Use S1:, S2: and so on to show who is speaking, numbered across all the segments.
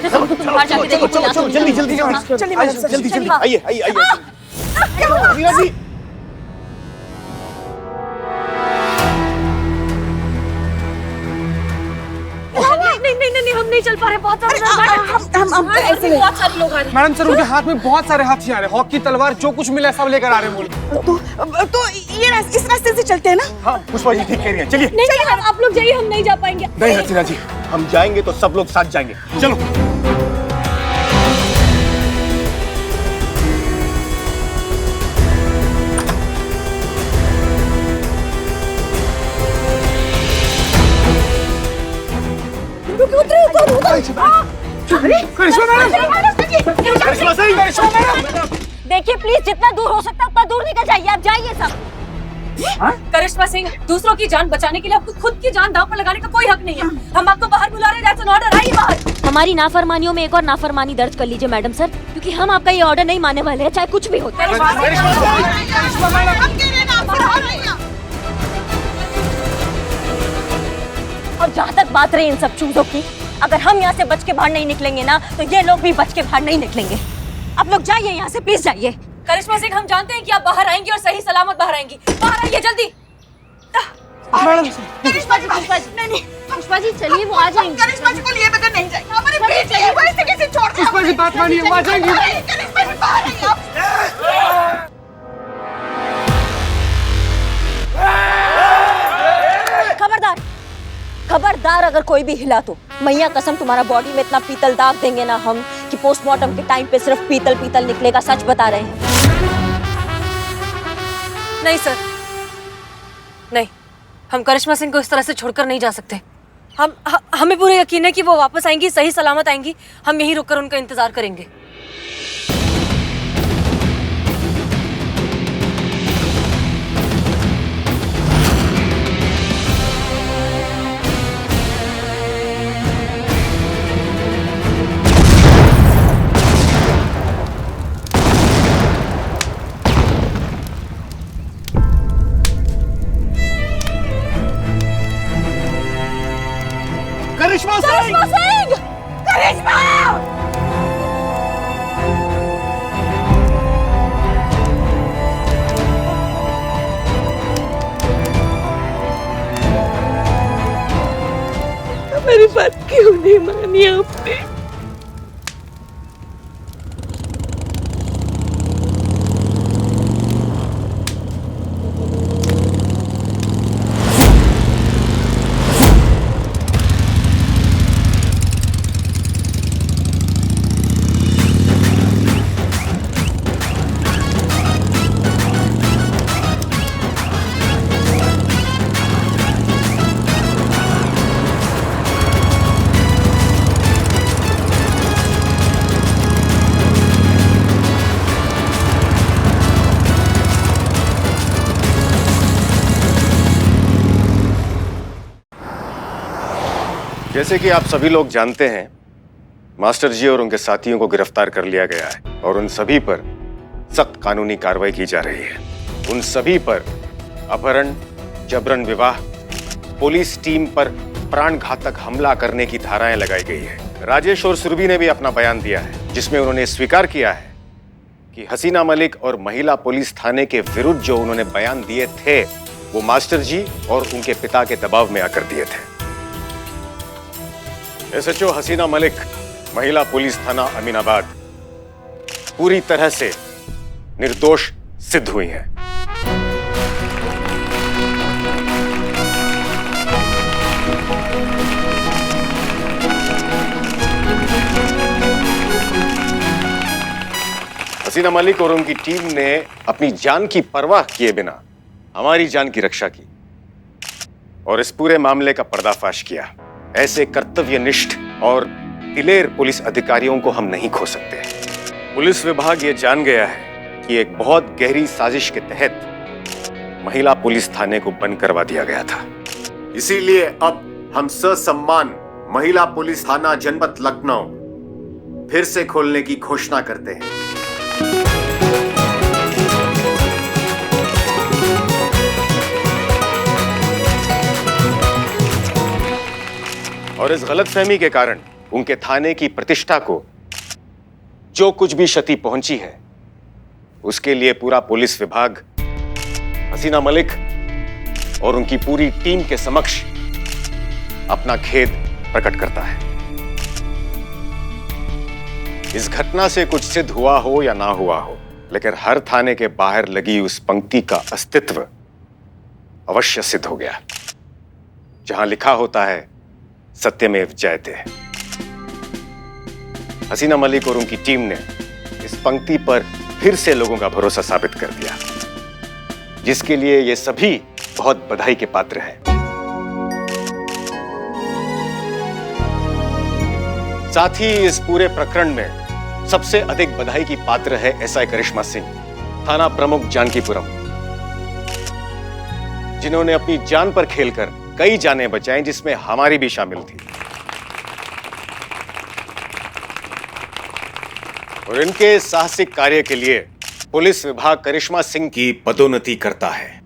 S1: कहते हैं सबको, तुम बाहर जाके देखो।
S2: चलो जल्दी जल्दी जल्दी जल्दी आइए आइए आइए मीरा जी।
S1: नहीं, हम नहीं चल पा रहे, बहुत
S3: हम ऐसे
S1: बहुत सारे लोग आ रहे हैं।
S4: मैडम सर, उनके हाथ में बहुत सारे हथियार है, हॉकी, तलवार, जो कुछ मिला सब लेकर आ रहे हैं। बोले
S3: तो ये इस रास्ते से चलते हैं ना?
S2: हाँ पुष्पा जी ठीक कह रही हैं, चलिए।
S1: नहीं, आप लोग जाइए, हम नहीं जा पाएंगे।
S2: नहीं हसीना जी, हम जाएंगे तो सब लोग साथ जाएंगे, चलो।
S1: देखिए प्लीज, जितना दूर हो सकता है उतना दूर निकल जाइए, आप जाइए सब। करिश्मा सिंह, दूसरों की जान बचाने के लिए आपको खुद की जान दांव पर लगाने का कोई हक नहीं है। हम आपको बाहर बुला रहे हैं, ऑर्डर, आइए बाहर। हमारी नाफरमानियों में एक और नाफरमानी दर्ज कर लीजिए मैडम सर, क्योंकि हम आपका ये ऑर्डर नहीं मानने वाले हैं, चाहे कुछ भी हो। और जहाँ तक बात रही इन सब चीजों की, अगर हम यहाँ से बच के बाहर नहीं निकलेंगे ना, तो ये लोग भी बच के बाहर नहीं निकलेंगे। आप लोग जाइए यहाँ से, प्लीज जाइए। करिश्मा सिंह, हम जानते हैं कि आप बाहर आएंगी और सही सलामत बाहर आएंगी। बाहर आइए जल्दी।
S3: करिश्मा जी, नहीं,
S1: पुष्पा जी चलिए, वो आ जाएंगे।
S3: करिश्मा जी को लिए बगैर नहीं जाएंगे। हमारे बेटे हैं, वो ऐसे कैसे छोड़ दें?
S4: पुष्पा जी बात मानिए, वो आ जाएंगे।
S3: करिश्मा जी बाहर आइए आप।
S1: खबरदार, अगर कोई भी हिला तो मैया कसम तुम्हारा बॉडी में इतना पीतल दाग देंगे ना हम, कि पोस्टमार्टम के टाइम पे सिर्फ पीतल पीतल निकलेगा। सच बता रहे हैं। नहीं सर, नहीं, हम करिश्मा सिंह को इस तरह से छोड़कर नहीं जा सकते। हमें पूरा यकीन है कि वो वापस आएंगी, सही सलामत आएंगी। हम यहीं रुककर उनका इंतजार करेंगे।
S2: करिश्मा सिंह!
S3: करिश्मा!
S1: मेरी बात क्यों नहीं मानी आपने?
S2: जैसे कि आप सभी लोग जानते हैं, मास्टर जी और उनके साथियों को गिरफ्तार कर लिया गया है और उन सभी पर सख्त कानूनी कार्रवाई की जा रही है। उन सभी पर अपहरण, जबरन विवाह, पुलिस टीम पर प्राणघातक हमला करने की धाराएं लगाई गई है। राजेश और सुरभि ने भी अपना बयान दिया है, जिसमें उन्होंने स्वीकार किया है कि हसीना मलिक और महिला पुलिस थाने के विरुद्ध जो उन्होंने बयान दिए थे, वो मास्टर जी और उनके पिता के दबाव में आकर दिए थे। एसएचओ हसीना मलिक, महिला पुलिस थाना अमीनाबाद, पूरी तरह से निर्दोष सिद्ध हुई हैं। हसीना मलिक और उनकी टीम ने अपनी जान की परवाह किए बिना हमारी जान की रक्षा की और इस पूरे मामले का पर्दाफाश किया। ऐसे कर्तव्यनिष्ठ और दिलेर पुलिस अधिकारियों को हम नहीं खो सकते। पुलिस विभाग ये जान गया है कि एक बहुत गहरी साजिश के तहत महिला पुलिस थाने को बंद करवा दिया गया था। इसीलिए अब हम ससम्मान महिला पुलिस थाना जनपद लखनऊ फिर से खोलने की घोषणा करते हैं। और इस गलतफहमी के कारण उनके थाने की प्रतिष्ठा को जो कुछ भी क्षति पहुंची है, उसके लिए पूरा पुलिस विभाग हसीना मलिक और उनकी पूरी टीम के समक्ष अपना खेद प्रकट करता है। इस घटना से कुछ सिद्ध हुआ हो या ना हुआ हो, लेकिन हर थाने के बाहर लगी उस पंक्ति का अस्तित्व अवश्य सिद्ध हो गया, जहां लिखा होता है सत्यमेव जयते। हसीना मलिक और उनकी टीम ने इस पंक्ति पर फिर से लोगों का भरोसा साबित कर दिया, जिसके लिए ये सभी बहुत बधाई के पात्र हैं। साथ ही इस पूरे प्रकरण में सबसे अधिक बधाई की पात्र है एसआई करिश्मा सिंह, थाना प्रमुख जानकीपुरम, जिन्होंने अपनी जान पर खेलकर कई जानें बचाई, जिसमें हमारी भी शामिल थी। और इनके साहसिक कार्य के लिए पुलिस विभाग करिश्मा सिंह की पदोन्नति करता है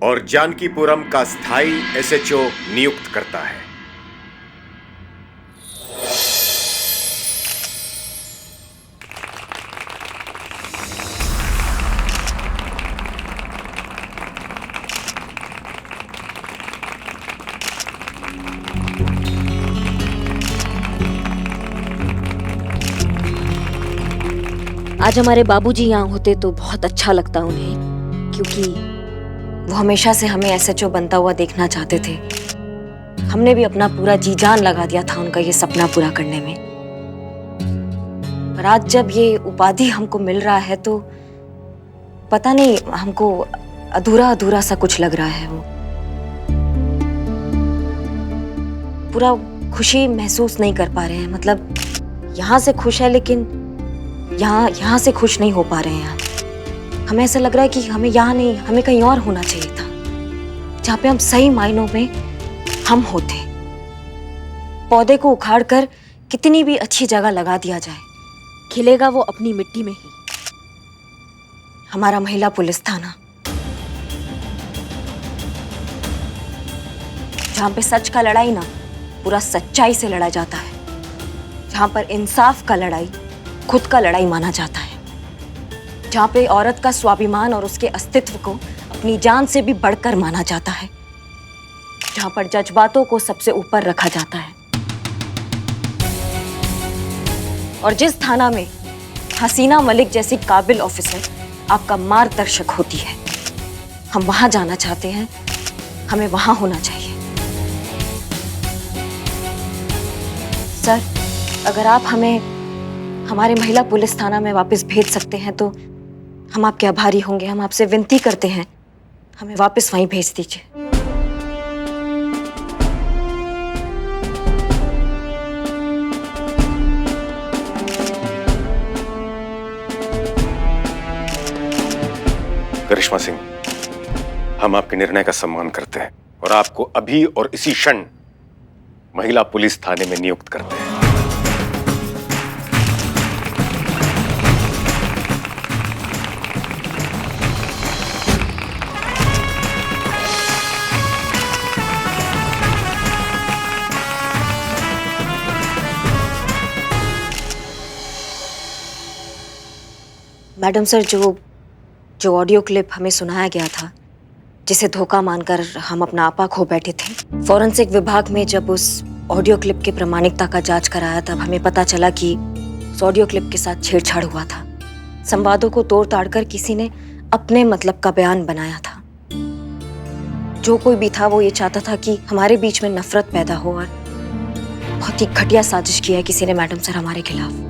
S2: और जानकीपुरम का स्थायी एसएचओ नियुक्त करता है।
S1: आज हमारे बाबूजी यहाँ होते तो बहुत अच्छा लगता उन्हें, क्योंकि वो हमेशा से हमें एसएचओ बनता हुआ देखना चाहते थे। हमने भी अपना पूरा जी जान लगा दिया था उनका ये सपना पूरा करने में। पर आज जब ये उपाधि हमको मिल रहा है तो पता नहीं, हमको अधूरा अधूरा सा कुछ लग रहा है। वो पूरा खुशी महसूस नहीं कर पा रहे हैं। मतलब यहाँ से खुश है, लेकिन यहाँ से खुश नहीं हो पा रहे हैं। हमें ऐसा लग रहा है कि हमें यहाँ नहीं, हमें कहीं और होना चाहिए था, जहाँ पे हम सही मायनों में हम होते। पौधे को उखाड़कर कितनी भी अच्छी जगह लगा दिया जाए, खिलेगा वो अपनी मिट्टी में ही। हमारा महिला पुलिस थाना, जहाँ पे सच का लड़ाई ना पूरा सच्चाई से लड़ा जाता है, जहाँ पर इंसाफ का लड़ाई खुद का लड़ाई माना जाता है, जहाँ पे औरत का स्वाभिमान और उसके अस्तित्व को अपनी जान से भी बढ़कर माना जाता है, जहाँ पर जज्बातों को सबसे ऊपर रखा जाता है। और जिस थाना में हसीना मलिक जैसी काबिल ऑफिसर आपका मार्गदर्शक होती है, हम वहां जाना चाहते हैं। हमें वहां होना चाहिए। सर, अगर आप हमें हमारे महिला पुलिस थाना में वापस भेज सकते हैं तो हम आपके आभारी होंगे। हम आपसे विनती करते हैं, हमें वापस वहीं भेज दीजिए।
S2: करिश्मा सिंह, हम आपके निर्णय का सम्मान करते हैं और आपको अभी और इसी क्षण महिला पुलिस थाने में नियुक्त करते हैं।
S1: मैडम सर, जो ऑडियो क्लिप हमें सुनाया गया था, जिसे धोखा मानकर हम अपना आपा खो बैठे थे, फॉरेंसिक विभाग में जब उस ऑडियो क्लिप की प्रामाणिकता का जांच कराया, तब हमें पता चला कि उस ऑडियो क्लिप के साथ छेड़छाड़ हुआ था। संवादों को तोड़ ताड़ कर किसी ने अपने मतलब का बयान बनाया था। जो कोई भी था वो ये चाहता था कि हमारे बीच में नफरत पैदा हो, और बहुत ही घटिया साजिश की है किसी ने मैडम सर हमारे खिलाफ।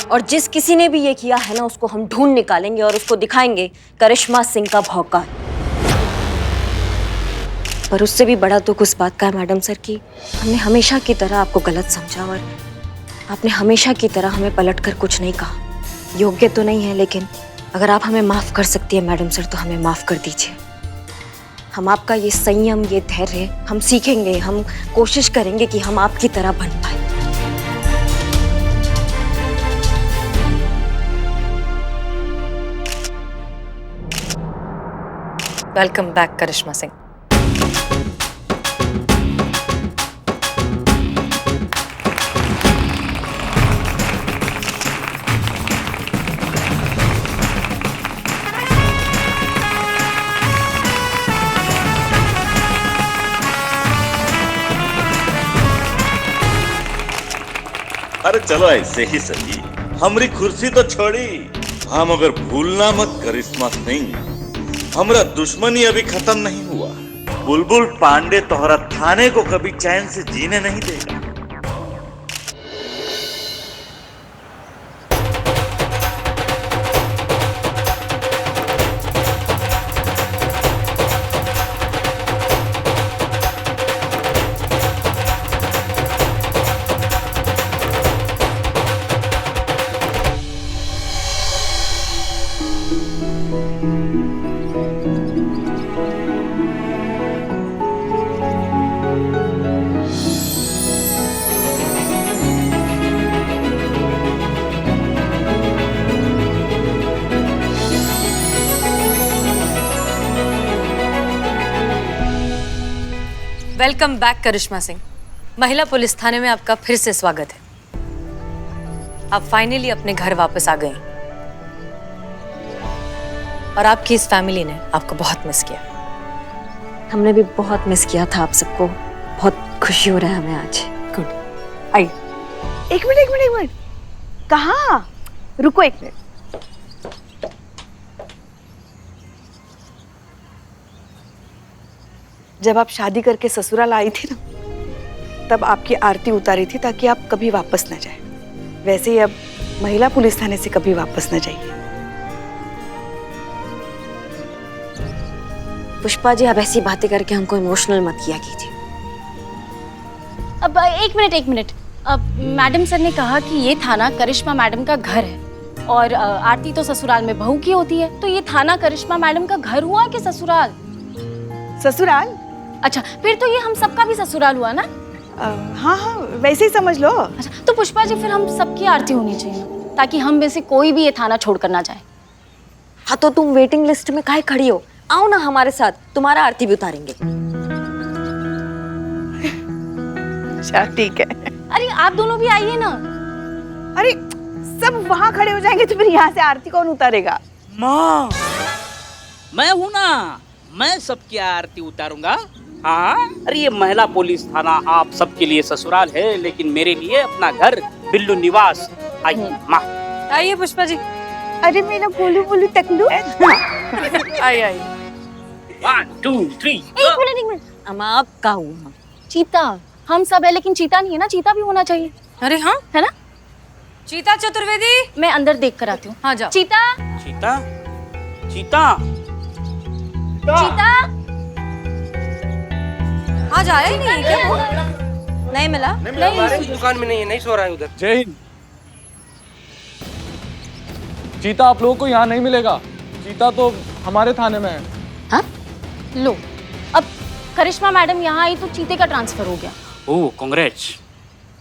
S1: और जिस किसी ने भी ये किया है ना, उसको हम ढूंढ निकालेंगे और उसको दिखाएंगे करिश्मा सिंह का भौकाल। पर उससे भी बड़ा दुख उस बात का है मैडम सर कि हमने हमेशा की तरह आपको गलत समझा, और आपने हमेशा की तरह हमें पलटकर कुछ नहीं कहा। योग्य तो नहीं है, लेकिन अगर आप हमें माफ कर सकती है मैडम सर, तो हमें माफ कर दीजिए। हम आपका ये संयम, ये धैर्य हम सीखेंगे। हम कोशिश करेंगे कि हम आपकी तरह बन पाए।
S5: वेलकम बैक करिश्मा सिंह।
S6: अरे चलो ऐसे ही सही, हमारी कुर्सी तो छोड़ी, हम अगर भूलना मत करिश्मा सिंह, हमारा दुश्मनी अभी खत्म नहीं हुआ। बुलबुल पांडे तोहरा थाने को कभी चैन से जीने नहीं देगा।
S5: वेलकम बैक करिश्मा सिंह। महिला पुलिस थाने में आपका फिर से स्वागत है। आप फाइनली अपने घर वापस आ गए और आपकी इस फैमिली ने आपको बहुत मिस किया।
S7: हमने भी बहुत मिस किया था आप सबको। बहुत खुशी हो रहा है हमें आज। गुड, आइए।
S3: एक मिनट कहाँ? रुको एक मिनट। जब आप शादी करके ससुराल आई थी ना, तब आपकी आरती उतारी थी ताकि आप कभी वापस न जाए। वैसे ही अब महिला पुलिस थाने से कभी वापस न जाइए।
S7: पुष्पा जी, आप ऐसी बातें करके हमको इमोशनल मत किया कीजिए।
S1: अब एक मिनट। अब मैडम सर ने कहा कि ये थाना करिश्मा मैडम का घर है और आरती तो ससुराल में बहू की होती है, तो ये थाना करिश्मा मैडम का घर हुआ कि ससुराल?
S3: ससुराल?
S1: अच्छा, फिर तो ये हम सबका भी ससुराल हुआ ना?
S3: हाँ, वैसे ही समझ लो।
S1: अच्छा, तो पुष्पा जी फिर हम सबकी आरती होनी चाहिए ताकि हम में से कोई भी ये थाना छोड़कर ना जाए।
S7: हाँ, तो तुम वेटिंग लिस्ट में काहे खड़ी हो? आओ ना हमारे साथ, तुम्हारा आरती भी उतारेंगे।
S3: अच्छा ठीक है।
S1: अरे आप दोनों भी आइए ना।
S3: अरे सब वहाँ खड़े हो जाएंगे तो फिर यहाँ से आरती कौन उतारेगा?
S8: माँ, मैं हूँ ना, मैं सबकी आरती उतारूंगा। हाँ, अरे ये महिला पुलिस थाना आप सबके लिए ससुराल है, लेकिन मेरे लिए अपना घर बिल्लू निवास। आइए माँ।
S5: आइए पुष्पा जी।
S3: अरे मेरा बोलू टकलू।
S5: आइए।
S8: 1 2 3।
S1: एक मिनट।
S7: अम्मा, आप का हुआ?
S1: चीता, हम सब है लेकिन चीता नहीं है ना। चीता भी होना चाहिए,
S5: अरे हाँ,
S1: है ना?
S5: चीता चतुर्वेदी,
S1: मैं अंदर देख कर आती हूँ।
S5: हाँ जाओ।
S1: चीता।
S5: आज आया ही नहीं है क्या वो?
S7: नहीं मिला?
S4: नहीं, दुकान में नहीं है, नहीं सो रहा है उधर। जय हिंद। चीता आप लोगों को यहाँ नहीं मिलेगा। चीता तो हमारे थाने में है।
S1: हाँ? लो, अब करिश्मा मैडम यहाँ आई तो चीते का ट्रांसफर हो गया।
S8: ओह, कांग्रेट्स।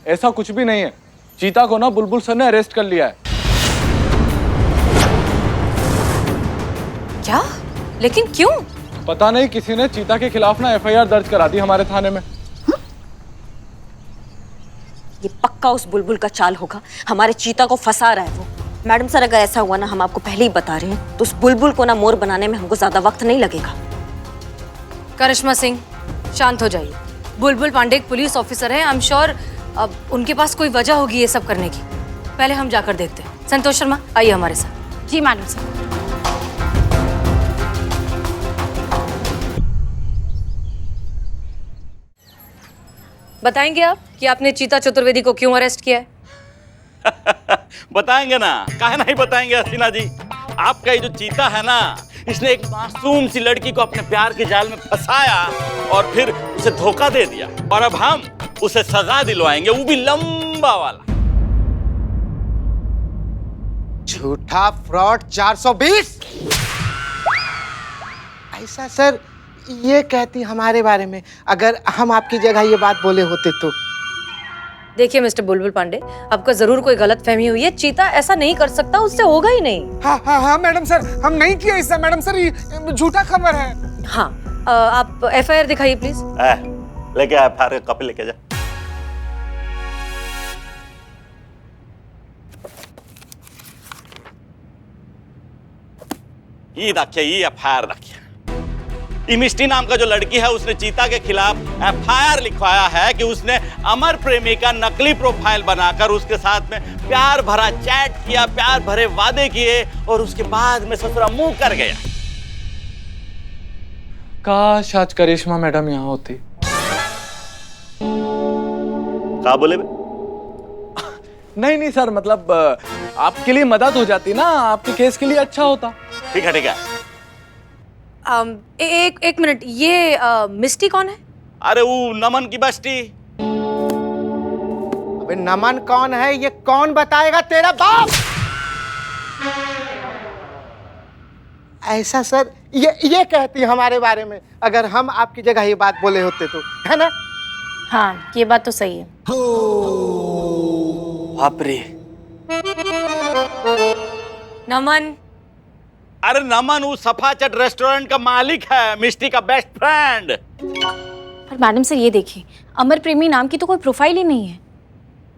S4: ऐसा कुछ भी नहीं है। चीता को ना बुलबुल सर ने अरेस्ट कर लिया है।
S5: क्या? लेकिन क्यों?
S4: पता नहीं, किसी ने चीता के खिलाफ ना एफआईआर दर्ज करा दी हमारे थाने में।
S7: ये पक्का उस बुलबुल का चाल होगा। हमारे चीता को फंसा रहा है वो। मैडम सर, अगर ऐसा हुआ ना, हम आपको पहले ही बता रहे हैं, तो उस बुलबुल को ना मोर बनाने में हमको ज्यादा वक्त नहीं लगेगा।
S5: करिश्मा सिंह, शांत हो जाइए। बुलबुल पांडे एक पुलिस ऑफिसर है। आई एम श्योर अब उनके पास कोई वजह होगी ये सब करने की। पहले हम जाकर देखते हैं। संतोष शर्मा, आइए हमारे साथ।
S1: जी मैडम सर।
S5: बताएंगे आप कि आपने चीता चतुर्वेदी को क्यों अरेस्ट किया है?
S6: बताएंगे ना, काहे नहीं बताएंगे हसीना जी। आपका ये जो चीता है ना, इसने एक मासूम सी लड़की को अपने प्यार के जाल में फंसाया और फिर उसे धोखा दे दिया, और अब हम उसे सजा दिलवाएंगे, वो भी लंबा वाला।
S9: झूठा फ्रॉड 420। ऐसा सर ये कहती हमारे बारे में, अगर हम आपकी जगह ये बात बोले होते तो।
S5: देखिए मिस्टर बुलबुल पांडे, आपका जरूर कोई गलतफहमी हुई है। चीता ऐसा नहीं कर सकता, उससे होगा ही नहीं।
S4: हाँ मैडम सर, हम नहीं किया ऐसा। मैडम सर, ये झूठा खबर है।
S5: हाँ, आप एफआईआर दिखाइए प्लीज।
S6: लेके आया, फायर का कॉपी लेके जा। ये देखिए, ये एफआईआर देखिए। ये मिष्टी नाम का जो लड़की है उसने चीता के खिलाफ FIR लिखवाया है कि उसने अमर प्रेमी का नकली प्रोफाइल बनाकर उसके साथ में प्यार भरा चैट किया, प्यार भरे वादे किए और उसके बाद में ससुरा मुंह कर गया।
S4: काश आज करिश्मा मैडम यहाँ होती।
S6: क्या बोले बे?
S4: नहीं सर, मतलब आपके लिए मदद हो जाती ना, आपके केस के लिए अच्छा होता।
S6: ठीक है।
S5: एक मिनट, ये मिस्टी कौन है?
S6: अरे वो नमन की बस्ती।
S9: अबे नमन कौन है ये कौन बताएगा? तेरा बाप। ऐसा सर ये कहती हमारे बारे में, अगर हम आपकी जगह ये बात बोले होते तो, है ना?
S5: हाँ, ये बात तो सही है।
S6: बाप रे।
S5: नमन।
S6: अरे नमन वो सफाचट रेस्टोरेंट का मालिक है, मिष्टी का बेस्ट फ्रेंड।
S10: पर मैडम सर ये देखिए, अमर प्रेमी नाम की तो कोई प्रोफाइल ही नहीं है।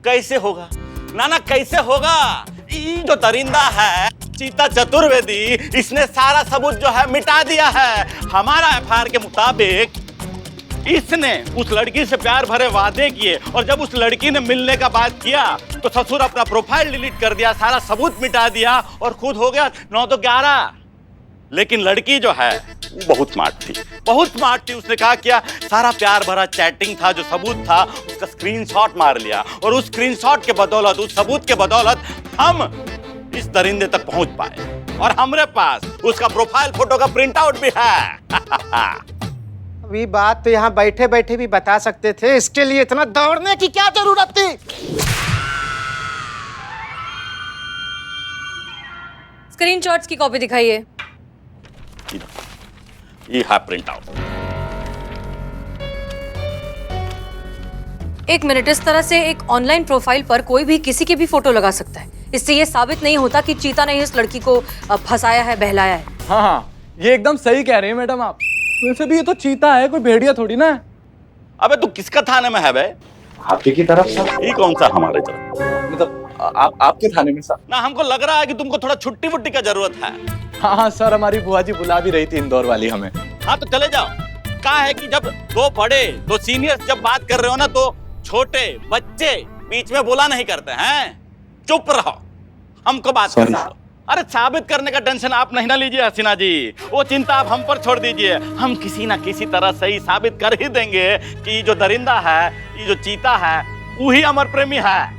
S6: कैसे होगा? ना कैसे होगा? ये जो दरिंदा है चीता चतुर्वेदी, इसने सारा सबूत जो है मिटा दिया है। हमारा FIR के मुताबिक इसने उस लड़की से प्यार भरे वादे किए और जब उस लड़की ने मिलने का बात किया तो ससुर अपना प्रोफाइल डिलीट कर दिया, सारा सबूत मिटा दिया और खुद हो गया 9 तो 11। लेकिन लड़की जो है वो बहुत स्मार्ट थी। उसने कहा क्या, सारा प्यार भरा चैटिंग था, जो सबूत था उसका स्क्रीनशॉट मार लिया और उस स्क्रीनशॉट के बदौलत, उस सबूत के बदौलत हम इस दरिंदे तक पहुंच पाए और हमारे पास उसका प्रोफाइल फोटो का प्रिंट आउट भी है।
S9: अभी बात तो यहाँ बैठे बैठे भी बता सकते थे, इसके लिए इतना दौड़ने की क्या जरूरत थी?
S5: स्क्रीनशॉट्स की कॉपी दिखाइए।
S6: ये है प्रिंट आउट।
S5: एक मिनट, इस तरह से एक ऑनलाइन प्रोफाइल पर कोई भी किसी की भी फोटो लगा सकता है। इससे ये साबित नहीं होता कि चीता ने इस लड़की को फंसाया है, बहलाया है।
S4: हाँ, ये एकदम सही कह रही है मैडम आप। वैसे भी ये तो चीता है, कोई भेड़िया थोड़ी ना है।
S6: अबे तू किसका थाने में है बे?
S4: आपके की तरफ सर।
S6: ये कौन सा हमारे तरफ?
S4: मतलब आपके थाने में सर।
S6: ना हमको लग रहा है कि तुमको थोड़ा छुट्टी वुट्टी का जरूरत है।
S4: हाँ सर, हमारी बुआ जी बुला भी रही थी इंदौर वाली हमें।
S6: हाँ तो चले जाओ। कहा है कि जब दो बड़े, दो सीनियर्स जब बात कर रहे हो ना तो छोटे बच्चे बीच में बोला नहीं करते हैं। चुप रहो, हमको बात करने दो। अरे साबित करने का टेंशन आप नहीं ना लीजिए हसीना जी, वो चिंता आप हम पर छोड़ दीजिए। हम किसी ना किसी तरह सही साबित कर ही देंगे कि जो दरिंदा है, ये जो चीता है, वही अमर प्रेमी है।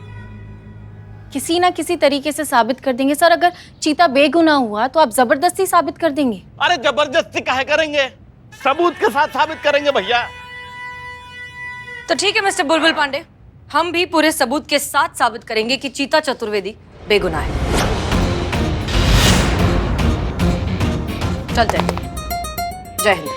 S10: किसी ना किसी तरीके से साबित कर देंगे सर। अगर चीता बेगुनाह हुआ तो आप जबरदस्ती साबित कर देंगे?
S6: अरे जबरदस्ती काहे करेंगे, सबूत के साथ साबित करेंगे भैया।
S5: तो ठीक है मिस्टर बुलबुल पांडे, हम भी पूरे सबूत के साथ साबित करेंगे कि चीता चतुर्वेदी बेगुनाह है। चलते हैं। जय हिंद।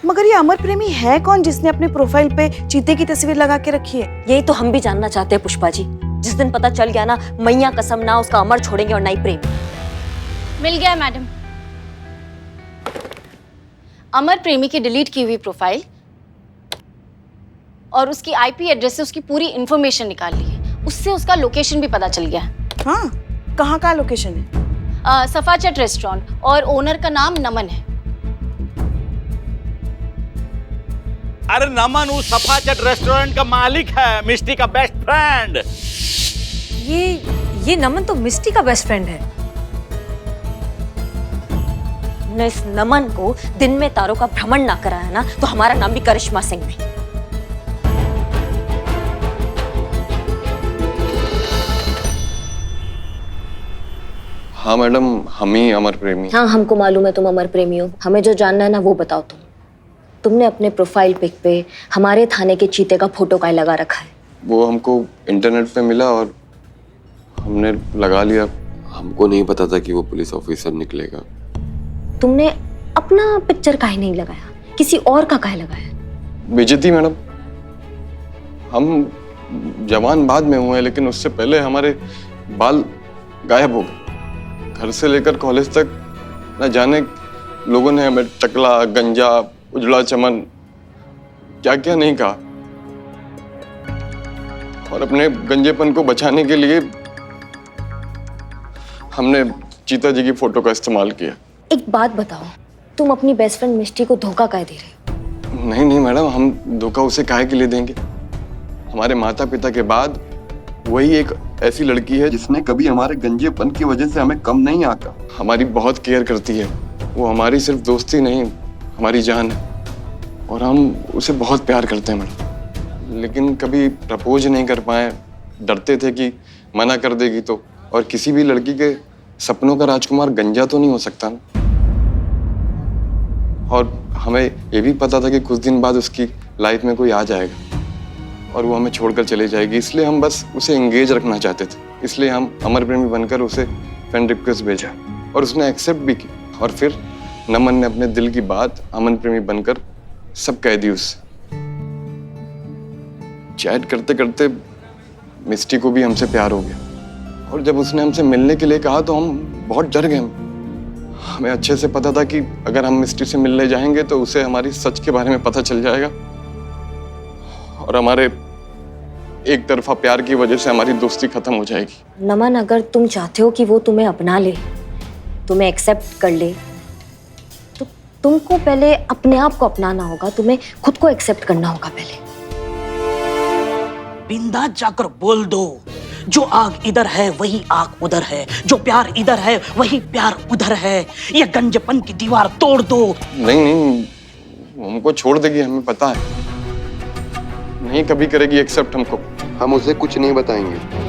S3: मगर ये अमर प्रेमी है कौन जिसने अपने प्रोफाइल पे चीते की तस्वीर लगा के रखी है?
S7: यही तो हम भी जानना चाहते हैं पुष्पा जी। जिस दिन पता चल गया ना, मैया कसम ना उसका अमर छोड़ेंगे और ना ही प्रेम।
S10: मिल गया मैडम। अमर प्रेमी की डिलीट की हुई प्रोफाइल और उसकी IP एड्रेस से उसकी पूरी इंफॉर्मेशन निकाल ली है। उससे उसका लोकेशन भी पता चल गया है।
S3: हाँ, कहाँ का लोकेशन है?
S10: सफाचट रेस्टोरेंट और ओनर का नाम नमन है।
S6: अरे नमन वो सफाचट रेस्टोरेंट का मालिक है, मिष्टी का बेस्ट फ्रेंड।
S5: ये नमन तो मिष्टी का बेस्ट फ्रेंड है।
S7: ने इस नमन को दिन में तारों का भ्रमण ना कराया ना तो हमारा नाम भी करिश्मा सिंह नहीं।
S11: हाँ मैडम, हम ही अमर प्रेमी।
S7: हाँ, हमको मालूम है तुम अमर प्रेमी हो। हमें जो जानना है ना वो बताओ। तुमने अपने प्रोफाइल पिक पे हमारे थाने के चीते का फोटो काहे लगा रखा है?
S11: वो हमको इंटरनेट पे मिला और हमने लगा लिया। हमको नहीं पता था कि वो पुलिस ऑफिसर निकलेगा।
S7: तुमने अपना पिक्चर काहे नहीं लगाया, किसी और का काहे लगाया?
S11: बेइज्जती मैडम, हम जवान बाद में हुए लेकिन उससे पहले हमारे बाल गायब हो गए। घर से लेकर कॉलेज तक न जाने लोगों ने हमें टकला, गंजा, उजड़ा चमन, क्या क्या नहीं कहा। और अपने गंजेपन को बचाने के लिए हमने चीता जी की फोटो का इस्तेमाल किया।
S7: एक बात बताओ, तुम अपनी बेस्ट फ्रेंड मिष्टी को धोखा काहे दे रहे हो?
S11: नहीं नहीं मैडम, हम धोखा उसे काहे के लिए देंगे? हमारे माता पिता के बाद वही एक ऐसी लड़की है जिसने कभी हमारे गंजेपन की वजह से हमें कम नहीं आका। हमारी बहुत केयर करती है। वो हमारी सिर्फ दोस्ती नहीं, हमारी जान है। और हम उसे बहुत प्यार करते हैं मैडम, लेकिन कभी प्रपोज नहीं कर पाए। डरते थे कि मना कर देगी तो। और किसी भी लड़की के सपनों का राजकुमार गंजा तो नहीं हो सकता ना। और हमें ये भी पता था कि कुछ दिन बाद उसकी लाइफ में कोई आ जाएगा और वो हमें छोड़कर चली जाएगी, इसलिए हम बस उसे एंगेज रखना चाहते थे। इसलिए हम अमर प्रेमी बनकर उसे फ्रेंड रिक्वेस्ट भेजा और उसने एक्सेप्ट भी की। और फिर नमन ने अपने दिल की बात अमन प्रेमी बनकर सब कह दी उससे। चैट करते करते मिस्टी को भी हमसे प्यार हो गया। और जब उसने हमसे मिलने के लिए कहा तो हम बहुत डर गए। हमें अच्छे से पता था कि अगर हम मिस्टी से मिलने जाएंगे तो उसे हमारी सच के बारे में पता चल जाएगा और हमारे एक तरफा प्यार की वजह से हमारी दोस्ती खत्म हो जाएगी।
S7: नमन, अगर तुम चाहते हो कि वो तुम्हें अपना ले, तुम्हें एक्सेप्ट कर ले, तो तुमको पहले अपने आप को अपनाना होगा। तुम्हें खुद को एक्सेप्ट करना होगा पहले।
S8: बिंदास जाकर बोल दो, जो आग इधर है वही आग उधर है, जो प्यार इधर है वही प्यार उधर है। ये गंजपन की दीवार तोड़ दो।
S11: नहीं नहीं, हमको छोड़ देगी, हमें पता है। नहीं कभी करेगी एक्सेप्ट हमको। हम उसे कुछ नहीं बताएंगे।